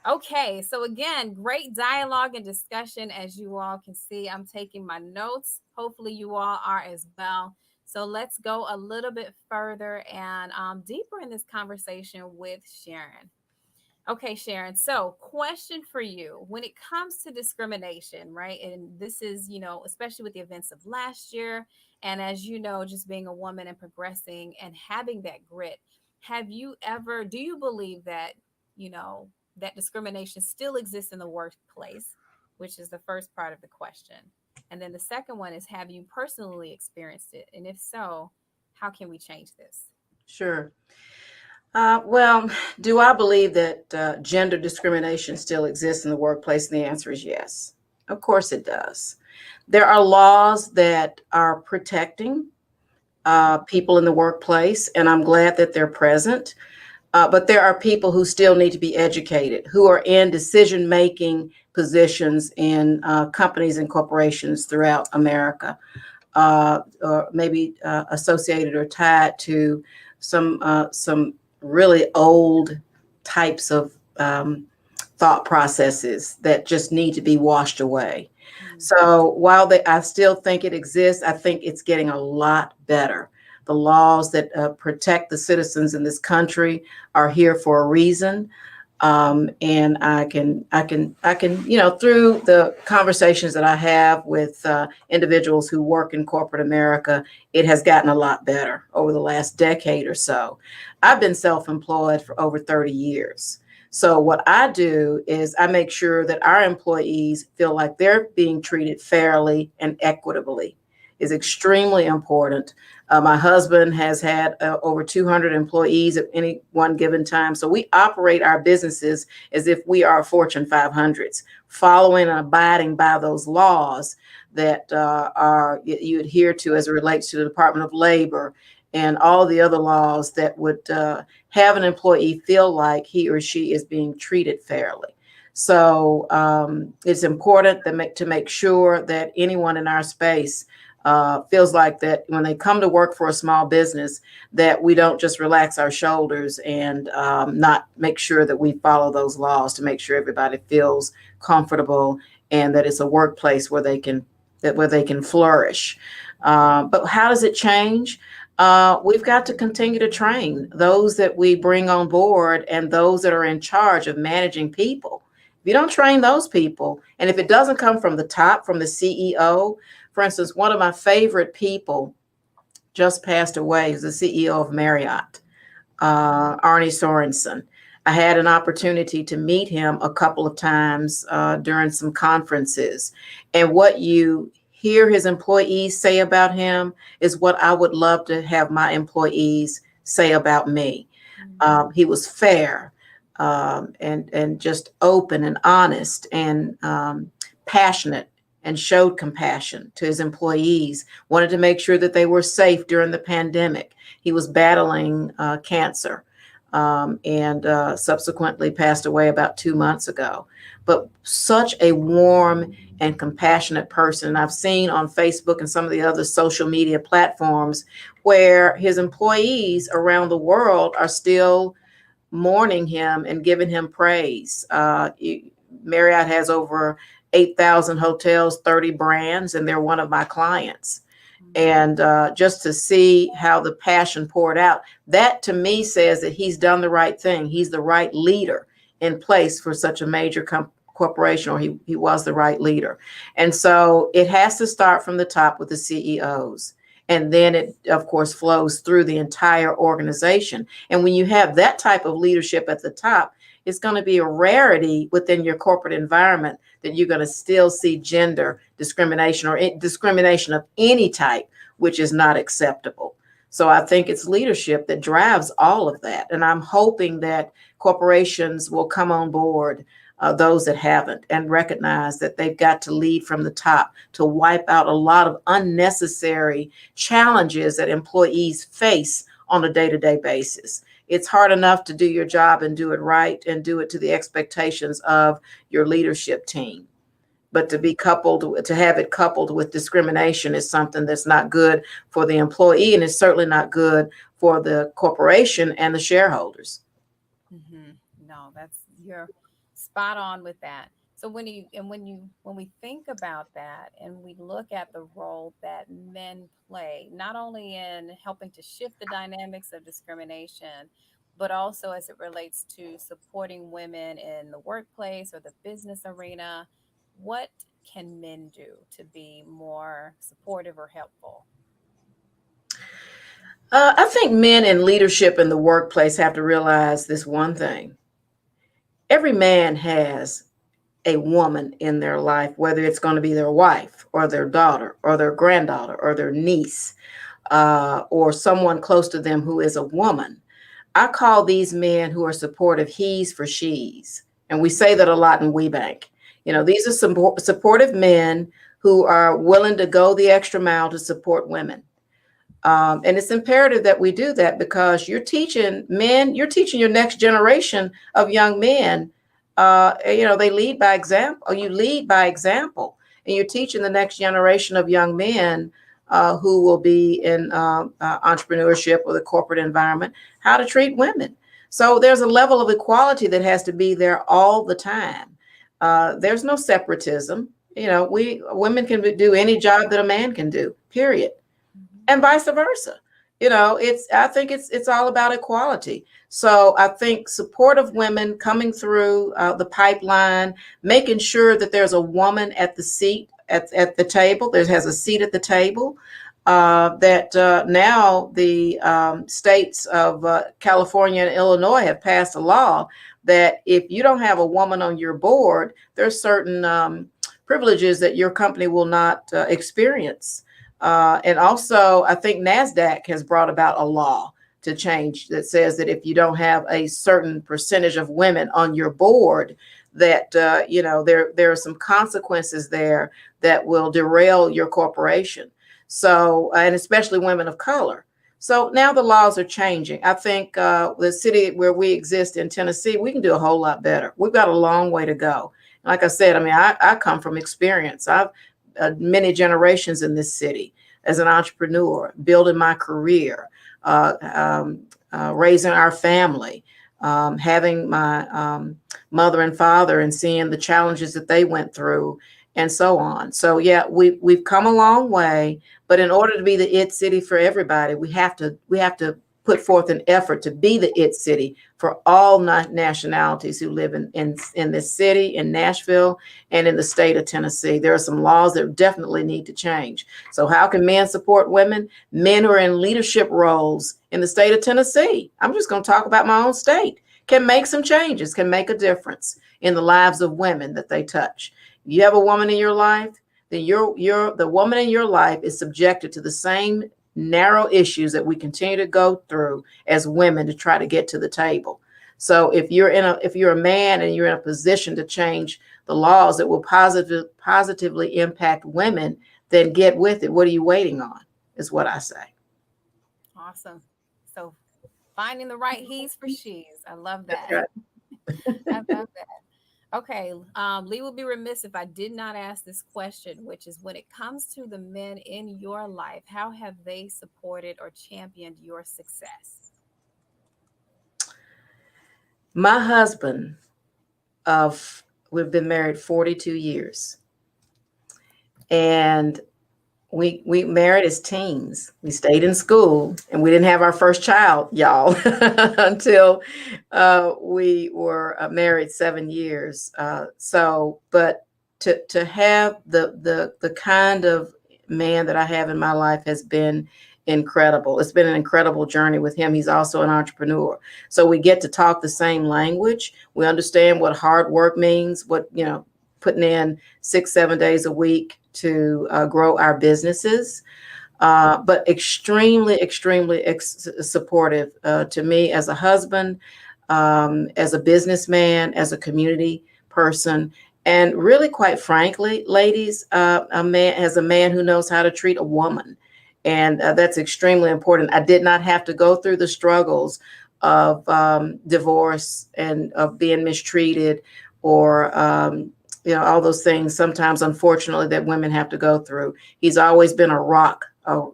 Okay, so again, great dialogue and discussion. As you all can see, I'm taking my notes. Hopefully, you all are as well. So let's go a little bit further and deeper in this conversation with Sharon. Okay, Sharon. So, question for you when it comes to discrimination, right? And this is, especially with the events of last year. And as you know, just being a woman and progressing and having that grit, do you believe that, you know, that discrimination still exists in the workplace, which is the first part of the question? And then the second one is, have you personally experienced it? And if so, how can we change this? Sure. Well, do I believe that gender discrimination still exists in the workplace? And the answer is yes. Of course it does. There are laws that are protecting people in the workplace, and I'm glad that they're present. But there are people who still need to be educated, who are in decision-making positions in companies and corporations throughout America. or maybe associated or tied to some really old types of thought processes that just need to be washed away. Mm. So while I still think it exists, I think it's getting a lot better. The laws that protect the citizens in this country are here for a reason. And through the conversations that I have with individuals who work in corporate America, it has gotten a lot better over the last decade or so. I've been self-employed for over 30 years. So what I do is I make sure that our employees feel like they're being treated fairly and equitably is extremely important. My husband has had over 200 employees at any one given time. So we operate our businesses as if we are Fortune 500s, following and abiding by those laws that you adhere to as it relates to the Department of Labor and all the other laws that would have an employee feel like he or she is being treated fairly. So it's important to make sure that anyone in our space feels like that when they come to work for a small business, that we don't just relax our shoulders and not make sure that we follow those laws to make sure everybody feels comfortable and that it's a workplace where they can flourish. But how does it change? We've got to continue to train those that we bring on board and those that are in charge of managing people. If you don't train those people, and if it doesn't come from the top, from the CEO, for instance, one of my favorite people just passed away. He's the CEO of Marriott, Arnie Sorensen. I had an opportunity to meet him a couple of times during some conferences. And what you hear his employees say about him is what I would love to have my employees say about me. He was fair and just open and honest and passionate and showed compassion to his employees, wanted to make sure that they were safe during the pandemic. He was battling cancer and subsequently passed away about 2 months ago. But such a warm and compassionate person. I've seen on Facebook and some of the other social media platforms where his employees around the world are still mourning him and giving him praise. Marriott has over 8,000 hotels, 30 brands, and they're one of my clients. And just to see how the passion poured out, that to me says that he's done the right thing. He's the right leader in place for such a major corporation, or he was the right leader. And so it has to start from the top with the CEOs. And then it, of course, flows through the entire organization. And when you have that type of leadership at the top, it's going to be a rarity within your corporate environment that you're going to still see gender discrimination or discrimination of any type, which is not acceptable. So I think it's leadership that drives all of that. And I'm hoping that corporations will come on board, those that haven't, and recognize that they've got to lead from the top to wipe out a lot of unnecessary challenges that employees face on a day-to-day basis. It's hard enough to do your job and do it right and do it to the expectations of your leadership team. But to have it coupled with discrimination is something that's not good for the employee, and it's certainly not good for the corporation and the shareholders. No, you're spot on with that. So when we think about that and we look at the role that men play, not only in helping to shift the dynamics of discrimination, but also as it relates to supporting women in the workplace or the business arena, what can men do to be more supportive or helpful? I think men in leadership in the workplace have to realize this one thing. Every man has a woman in their life, whether it's going to be their wife or their daughter or their granddaughter or their niece or someone close to them who is a woman. I call these men who are supportive he's for she's. And we say that a lot in WeBank. These are some supportive men who are willing to go the extra mile to support women. And it's imperative that we do that because you're teaching your next generation of young men. They lead by example, or you lead by example, and you're teaching the next generation of young men who will be in entrepreneurship or the corporate environment, how to treat women. So there's a level of equality that has to be there all the time. There's no separatism. You know, we women can do any job that a man can do, period, Mhm. and vice versa. You know, it's I think it's all about equality. So I think supportive women coming through the pipeline, making sure that there's a woman at the seat at the table. There has a seat at the table. That now the states of California and Illinois have passed a law that if you don't have a woman on your board, there's certain privileges that your company will not experience. And also, I think NASDAQ has brought about a law to change that says that if you don't have a certain percentage of women on your board, that you know there are some consequences there that will derail your corporation. So, and especially women of color. So now the laws are changing. I think the city where we exist in Tennessee, we can do a whole lot better. We've got a long way to go. Like I said, I mean, I come from experience. I've many generations in this city as an entrepreneur, building my career, raising our family, having my mother and father and seeing the challenges that they went through and so on. So yeah, we've come a long way, but in order to be the it city for everybody, we have to put forth an effort to be the it city for all nationalities who live in this city, in Nashville, and in the state of Tennessee. There are some laws that definitely need to change. So how can men support women? Men who are in leadership roles in the state of Tennessee, I'm just going to talk about my own state, can make some changes, can make a difference in the lives of women that they touch. You have a woman in your life, then you're the woman in your life is subjected to the same narrow issues that we continue to go through as women to try to get to the table. So if you're a man and you're in a position to change the laws that will positively impact women, then get with it. What are you waiting on? Is what I say. Awesome. So finding the right he's for she's. I love That's that. right. I love that. Okay. Lee would be remiss if I did not ask this question, which is when it comes to the men in your life, how have they supported or championed your success? My husband of we've been married 42 years, and we married as teens. We stayed in school, and we didn't have our first child, y'all, until we were married 7 years. But to have the kind of man that I have in my life has been incredible. It's been an incredible journey with him. He's also an entrepreneur, so we get to talk the same language. We understand what hard work means. What putting in 6, 7 days a week to grow our businesses, but extremely, extremely supportive to me as a husband, as a businessman, as a community person. And really, quite frankly, ladies, as a man who knows how to treat a woman. And that's extremely important. I did not have to go through the struggles of divorce and of being mistreated or all those things sometimes, unfortunately, that women have to go through. He's always been a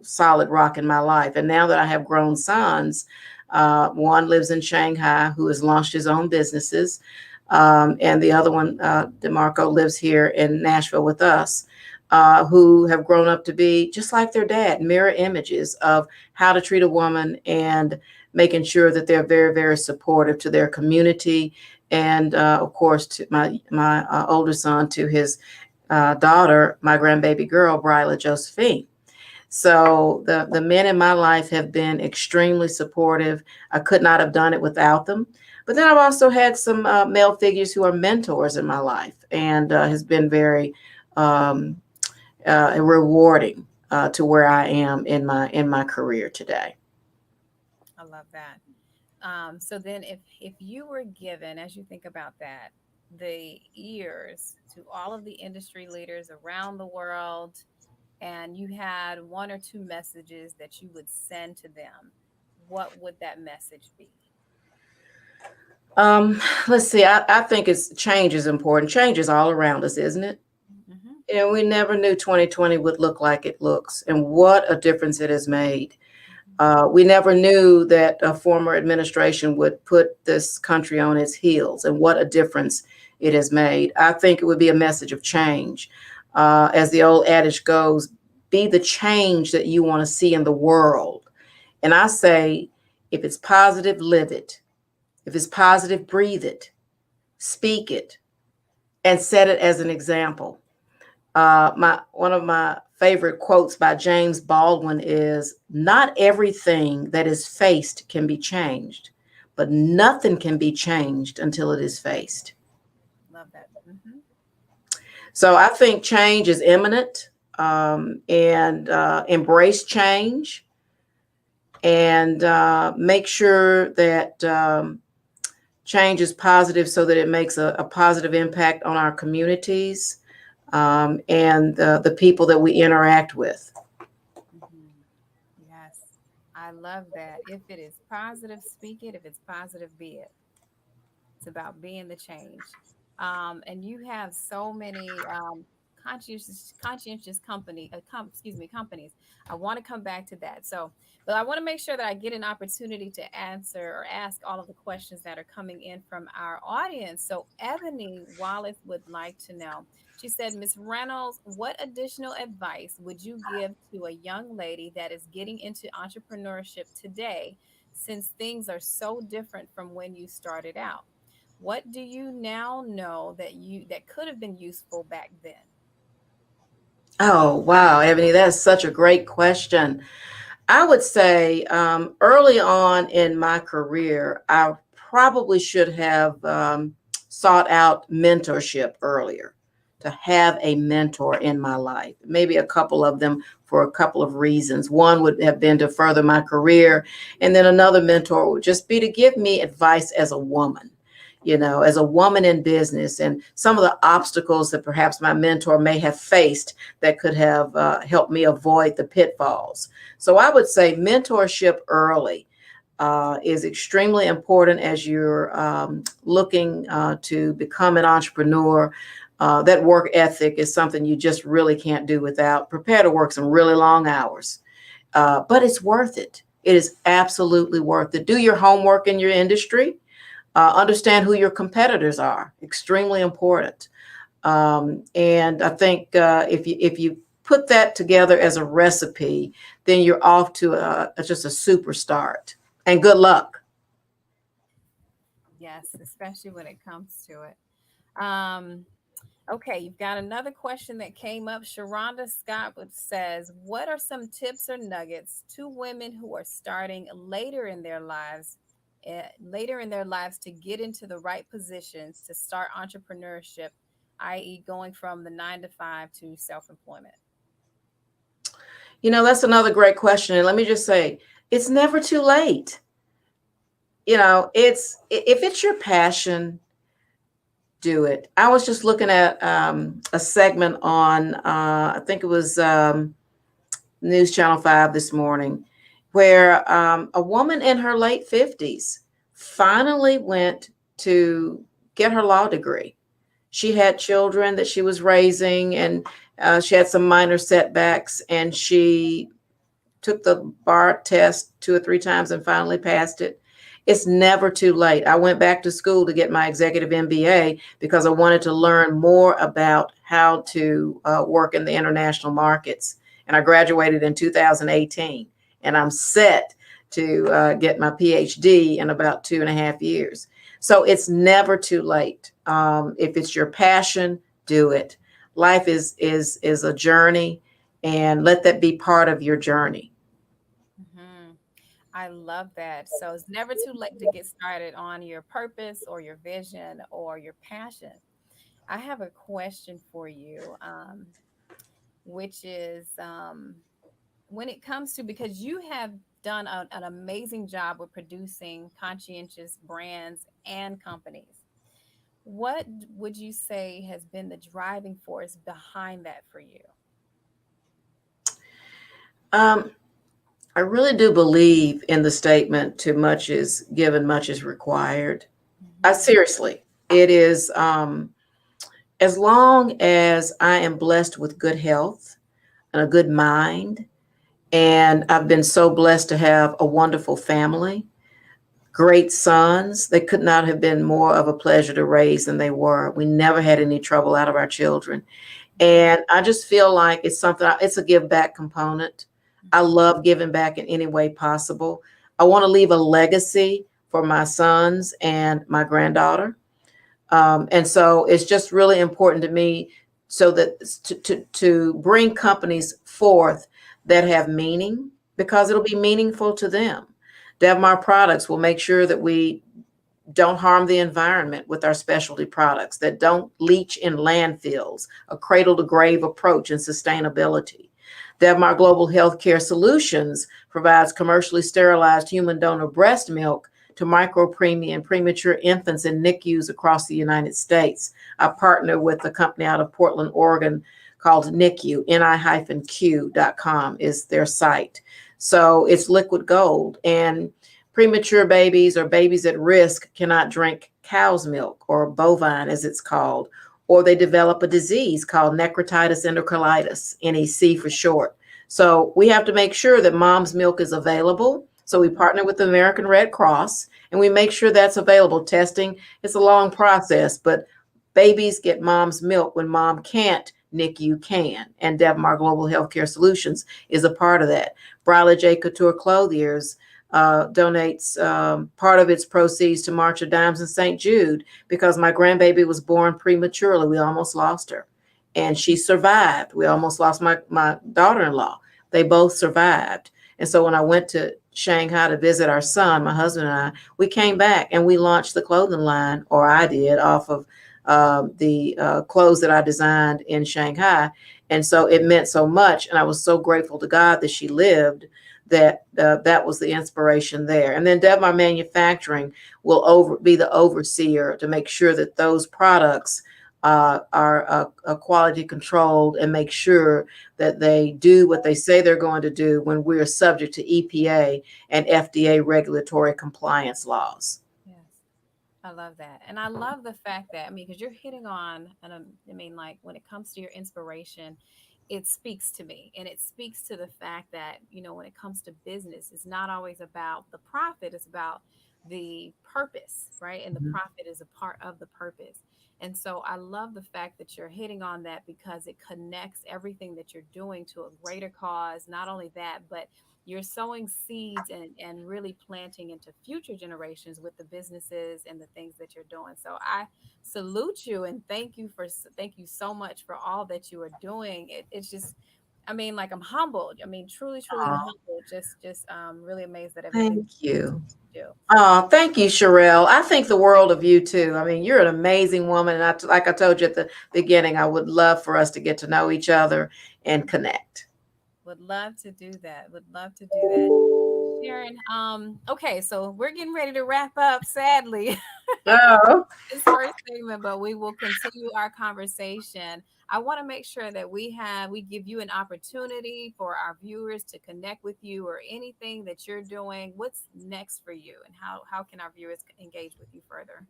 solid rock in my life. And now that I have grown sons, one lives in Shanghai who has launched his own businesses. And the other one, DeMarco, lives here in Nashville with us, who have grown up to be just like their dad, mirror images of how to treat a woman and making sure that they're very, very supportive to their community. And of course, to my older son, to his daughter, my grandbaby girl, Bryla Josephine. So the men in my life have been extremely supportive. I could not have done it without them. But then I've also had some male figures who are mentors in my life, and has been very rewarding to where I am in my career today. I love that. So then if you were given, as you think about that, the ears to all of the industry leaders around the world, and you had one or two messages that you would send to them, what would that message be? Um, let's see. I think change is important. Change is all around us, isn't it? Hmm. And we never knew 2020 would look like it looks, and what a difference it has made. We never knew that a former administration would put this country on its heels, and what a difference it has made. I think it would be a message of change. As the old adage goes, be the change that you want to see in the world. And I say, if it's positive, live it. If it's positive, breathe it, speak it, and set it as an example. My one of my favorite quotes by James Baldwin is, "Not everything that is faced can be changed, but nothing can be changed until it is faced." Love that. So I think change is imminent, and embrace change, and make sure that change is positive so that it makes a positive impact on our communities, and the people that we interact with. Yes, I love that. If it is positive, speak it. If it's positive, be it. It's about being the change. And you have so many conscientious companies. I want to come back to that. So, but I want to make sure that I get an opportunity to answer or ask all of the questions that are coming in from our audience. So, Ebony Wallace would like to know. She said, Miss Reynolds, what additional advice would you give to a young lady that is getting into entrepreneurship today, since things are so different from when you started out? What do you now know that could have been useful back then? Oh, wow, Ebony, that's such a great question. I would say early on in my career, I probably should have sought out mentorship earlier, to have a mentor in my life, maybe a couple of them for a couple of reasons. One would have been to further my career, and then another mentor would just be to give me advice as a woman. As a woman in business, and some of the obstacles that perhaps my mentor may have faced that could have helped me avoid the pitfalls. So I would say mentorship early is extremely important as you're looking to become an entrepreneur. That work ethic is something you just really can't do without. Prepare to work some really long hours, but it's worth it. It is absolutely worth it. Do your homework in your industry. Understand who your competitors are. Extremely important. And I think if you put that together as a recipe, then you're off to just a super start. And good luck. Yes, especially when it comes to it. Um, okay, you've got another question that came up. Sharonda Scott says, "What are some tips or nuggets to women who are starting later in their lives to get into the right positions to start entrepreneurship, i.e., going from the 9 to 5 to self-employment?" That's another great question. And let me just say, it's never too late. It's if it's your passion, do it. I was just looking at a segment on, I think it was News Channel 5 this morning, where a woman in her late 50s finally went to get her law degree. She had children that she was raising, and she had some minor setbacks, and she took the bar test 2 or 3 times and finally passed it. It's never too late. I went back to school to get my executive MBA because I wanted to learn more about how to work in the international markets. And I graduated in 2018, and I'm set to get my PhD in about 2.5 years. So it's never too late. If it's your passion, do it. Life is a journey, and let that be part of your journey. Hmm. I love that. So it's never too late to get started on your purpose or your vision or your passion. I have a question for you, which is when it comes to, because you have done an amazing job with producing conscientious brands and companies. What would you say has been the driving force behind that for you? Um, I really do believe in the statement, too much is given, much is required. Hmm. Seriously, it is as long as I am blessed with good health and a good mind, and I've been so blessed to have a wonderful family, great sons. They could not have been more of a pleasure to raise than they were. We never had any trouble out of our children. And I just feel like it's something, it's a give back component. I love giving back in any way possible. I want to leave a legacy for my sons and my granddaughter. And so it's just really important to me so that to bring companies forth that have meaning, because it'll be meaningful to them. Devmar Products will make sure that we don't harm the environment with our specialty products, that don't leach in landfills, a cradle to grave approach in sustainability. Devmar Global Healthcare Solutions provides commercially sterilized human donor breast milk to micropreemie and premature infants in NICUs across the United States. I partner with a company out of Portland, Oregon called NICU, ni-q.com is their site. So it's liquid gold. And premature babies or babies at risk cannot drink cow's milk, or bovine as it's called, or they develop a disease called necrotitis enterocolitis, NEC for short. So we have to make sure that mom's milk is available. So we partner with the American Red Cross and we make sure that's available. Testing, it's a long process, but babies get mom's milk when mom can't. NICU can, and Devmar Global Healthcare Solutions is a part of that. Briley J. Couture Clothiers donates part of its proceeds to March of Dimes in St. Jude because my grandbaby was born prematurely. We almost lost her, and she survived. We almost lost my daughter-in-law. They both survived. And so when I went to Shanghai to visit our son, my husband and I, we came back and we launched the clothing line, or I did, off of the clothes that I designed in Shanghai. And so it meant so much. And I was so grateful to God that she lived, that that was the inspiration there. And then Devmar Manufacturing will be the overseer to make sure that those products are quality controlled and make sure that they do what they say they're going to do when we're subject to EPA and FDA regulatory compliance laws. Yes. I love that. And I love the fact that, I mean, because you're hitting on, and I mean, like when it comes to your inspiration, it speaks to me. And it speaks to the fact that, when it comes to business, it's not always about the profit, it's about the purpose, right? And the Mhm. profit is a part of the purpose. And so I love the fact that you're hitting on that because it connects everything that you're doing to a greater cause. Not only that, but you're sowing seeds and really planting into future generations with the businesses and the things that you're doing. So I salute you and thank you so much for all that you are doing. It's just, I mean, like I'm humbled. I mean, truly Oh, humbled. Just really amazed at everything thank you. you do. Oh, thank you, Sherelle. I think the world of you too. I mean, you're an amazing woman. And like I told you at the beginning, I would love for us to get to know each other and connect. Would love to do that. Would love to do that. Sharon, okay, so we're getting ready to wrap up, sadly. Oh, This first segment, but we will continue our conversation. I want to make sure that we give you an opportunity for our viewers to connect with you or anything that you're doing. What's next for you, and how can our viewers engage with you further?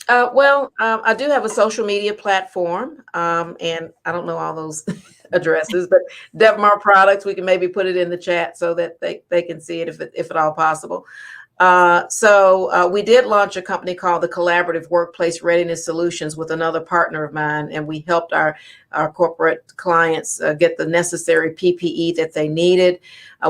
I do have a social media platform, and I don't know all those addresses, but Devmar Products, we can maybe put it in the chat so that they can see it if at all possible. We did launch a company called the Collaborative Workplace Readiness Solutions with another partner of mine, and we helped our corporate clients get the necessary PPE that they needed.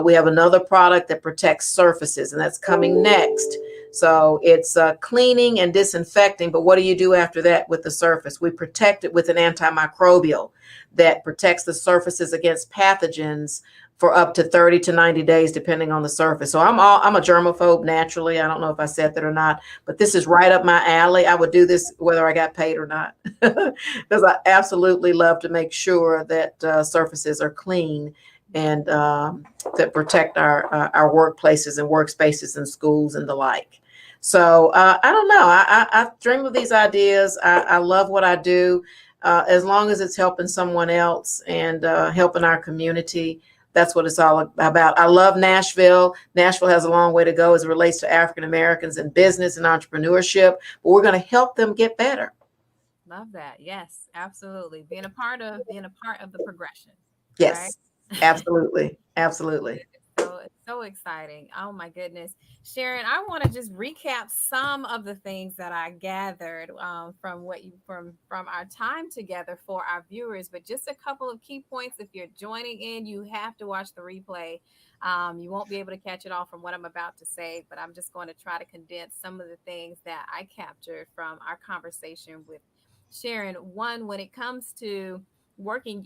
We have another product that protects surfaces, and that's coming next. So it's cleaning and disinfecting, but what do you do after that with the surface? We protect it with an antimicrobial that protects the surfaces against pathogens for up to 30 to 90 days, depending on the surface. So I'm a germaphobe naturally. I don't know if I said that or not, but this is right up my alley. I would do this whether I got paid or not, because I absolutely love to make sure that surfaces are clean and that protect our workplaces and workspaces and schools and the like. So I don't know. I dream of these ideas. I love what I do. As long as it's helping someone else and helping our community, that's what it's all about. I love Nashville. Nashville has a long way to go as it relates to African Americans in business and entrepreneurship, but we're going to help them get better. Love that. Yes, absolutely. Being a part of the progression, right? Yes, absolutely. Absolutely. So it's so exciting. Oh my goodness. Sharon, I want to just recap some of the things that I gathered from what you from our time together for our viewers, but just a couple of key points. If you're joining in, you have to watch the replay. You won't be able to catch it all from what I'm about to say, but I'm just going to try to condense some of the things that I captured from our conversation with Sharon. One, when it comes to working,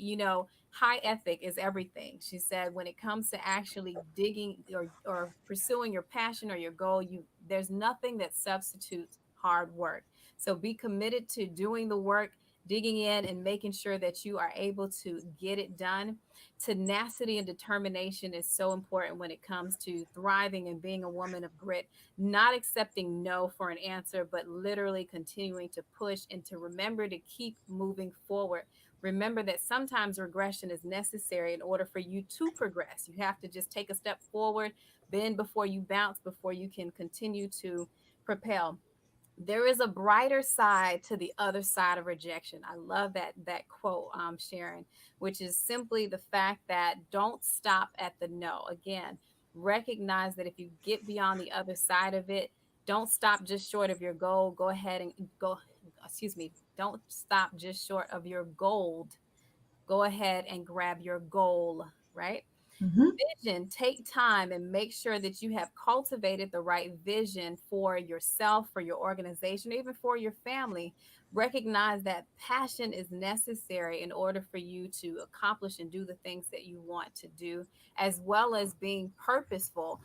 high ethic is everything. She said when it comes to actually digging or pursuing your passion or your goal, there's nothing that substitutes hard work. So be committed to doing the work, digging in and making sure that you are able to get it done. Tenacity and determination is so important when it comes to thriving and being a woman of grit, not accepting no for an answer, but literally continuing to push and to remember to keep moving forward. Remember that sometimes regression is necessary in order for you to progress. You have to just take a step forward, bend before you bounce, before you can continue to propel. There is a brighter side to the other side of rejection. I love that quote, Sharon, which is simply the fact that don't stop at the no. Again, recognize that if you get beyond the other side of it, don't stop just short of your goal. Go ahead and go. Excuse me. Don't stop just short of your gold. Go ahead and grab your goal. Right. Mhm. Vision, take time and make sure that you have cultivated the right vision for yourself, for your organization, or even for your family. Recognize that passion is necessary in order for you to accomplish and do the things that you want to do, as well as being purposeful.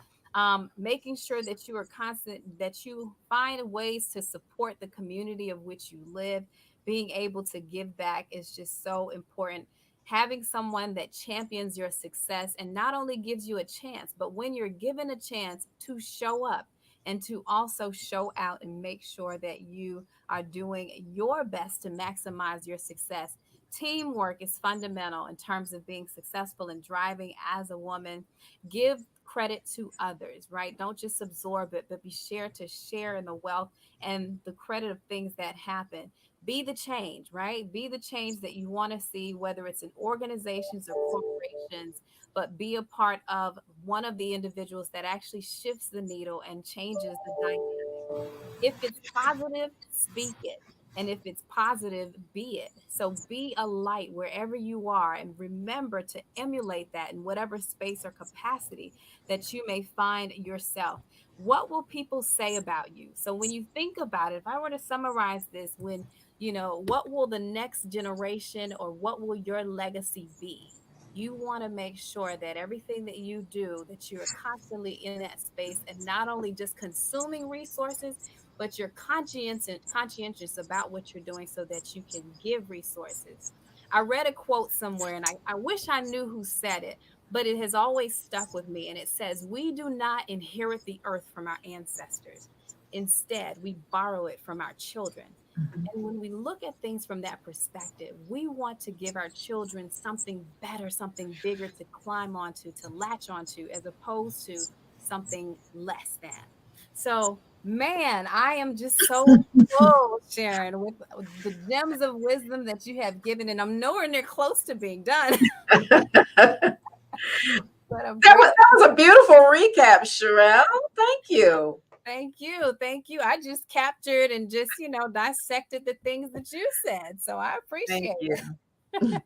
Making sure that you are constant, that you find ways to support the community of which you live. Being able to give back is just so important. Having someone that champions your success and not only gives you a chance, but when you're given a chance to show up and to also show out and make sure that you are doing your best to maximize your success. Teamwork is fundamental in terms of being successful and driving as a woman. Give credit to others, right? Don't just absorb it, but be sure to share in the wealth and the credit of things that happen. Be the change, right? Be the change that you want to see, whether it's in organizations or corporations, but be a part of one of the individuals that actually shifts the needle and changes the dynamic. If it's positive, speak it. And if it's positive, be it. So be a light wherever you are and remember to emulate that in whatever space or capacity that you may find yourself. What will people say about you? So when you think about it, if I were to summarize this, what will the next generation or what will your legacy be? You want to make sure that everything that you do, that you're constantly in that space and not only just consuming resources, but you're conscientious about what you're doing so that you can give resources. I read a quote somewhere and I wish I knew who said it, but it has always stuck with me. And it says, "We do not inherit the earth from our ancestors. Instead, we borrow it from our children." Mhm. And when we look at things from that perspective, we want to give our children something better, something bigger to climb onto, to latch onto, as opposed to something less than. So, man, I am just so full, Sharon, with the gems of wisdom that you have given, and I'm nowhere near close to being done, that but I'm was grateful. that was a beautiful recap, Sherelle. Thank you. Thank you. Thank you. I just captured and just, dissected the things that you said. So I Thank appreciate you. it.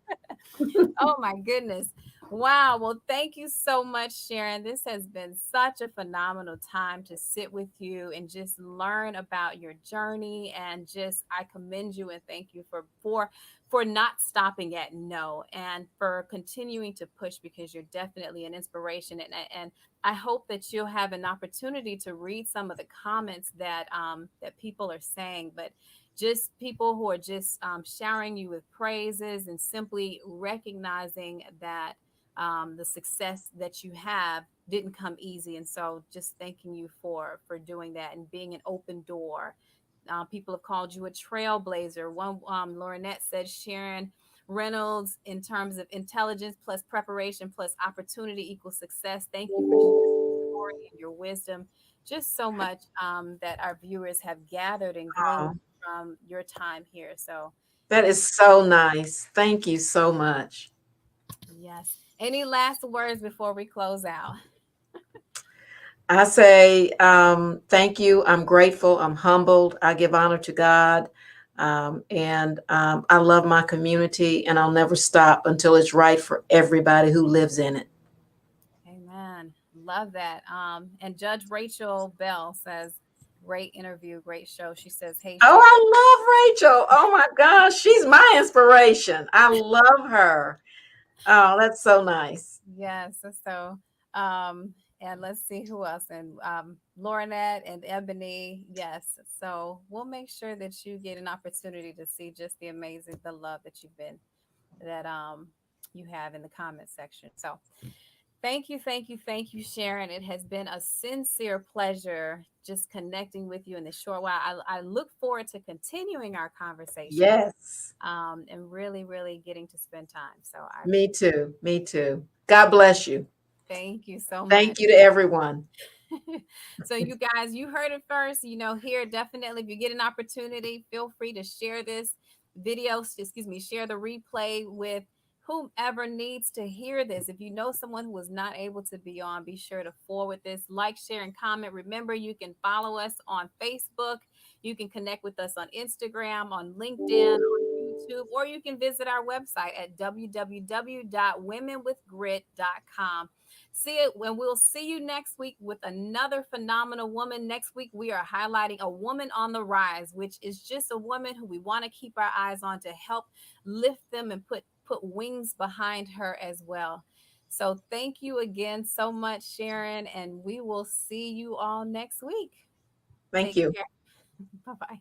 Oh my goodness. Wow. Well, thank you so much, Sharon. This has been such a phenomenal time to sit with you and just learn about your journey. And just I commend you and thank you for not stopping at no and for continuing to push because you're definitely an inspiration. And I hope that you'll have an opportunity to read some of the comments that people are saying. But just people who are just showering you with praises and simply recognizing that the success that you have didn't come easy. And so just thanking you for doing that and being an open door. People have called you a trailblazer. One, Laurinette said, Sharon Reynolds, in terms of intelligence plus preparation plus opportunity equals success. Thank you for sharing your story and your wisdom. Just so much that our viewers have gathered and gleaned Oh, your time here. So That thank is so nice. Thank you so much. yes. Any last words before we close out? I say thank you. I'm grateful. I'm humbled. I give honor to God. And I love my community, and I'll never stop until it's right for everybody who lives in it. Amen. Love that. And Judge Rachel Bell says, great interview, great show. She says, hey, Oh, Sharon. I love Rachel. Oh my gosh, she's my inspiration. I love her. Oh, that's so nice. Yes. So, and let's see who else. And Laurinette and Ebony. Yes. So we'll make sure that you get an opportunity to see just the amazing, the love that you've been, that you have in the comment section. So thank you, thank you, thank you, Sharon. It has been a sincere pleasure just connecting with you in this short while. I look forward to continuing our conversation Yes, and really, really getting to spend time. So I me too. Me too. God bless you. thank you so much. Thank you to everyone. So you guys, you heard it first. Here definitely, if you get an opportunity, feel free to share this video. Excuse me, share the replay with whomever needs to hear this. If you know someone who was not able to be on, be sure to forward this, like, share, and comment. Remember, you can follow us on Facebook. You can connect with us on Instagram, on LinkedIn, on YouTube, or you can visit our website at www.womenwithgrit.com. See it when we'll see you next week with another phenomenal woman. Next week, we are highlighting a woman on the rise, which is just a woman who we want to keep our eyes on to help lift them and put wings behind her as well. So thank you again so much, Sharon, and we will see you all next week. Thank Take you. care. Bye bye.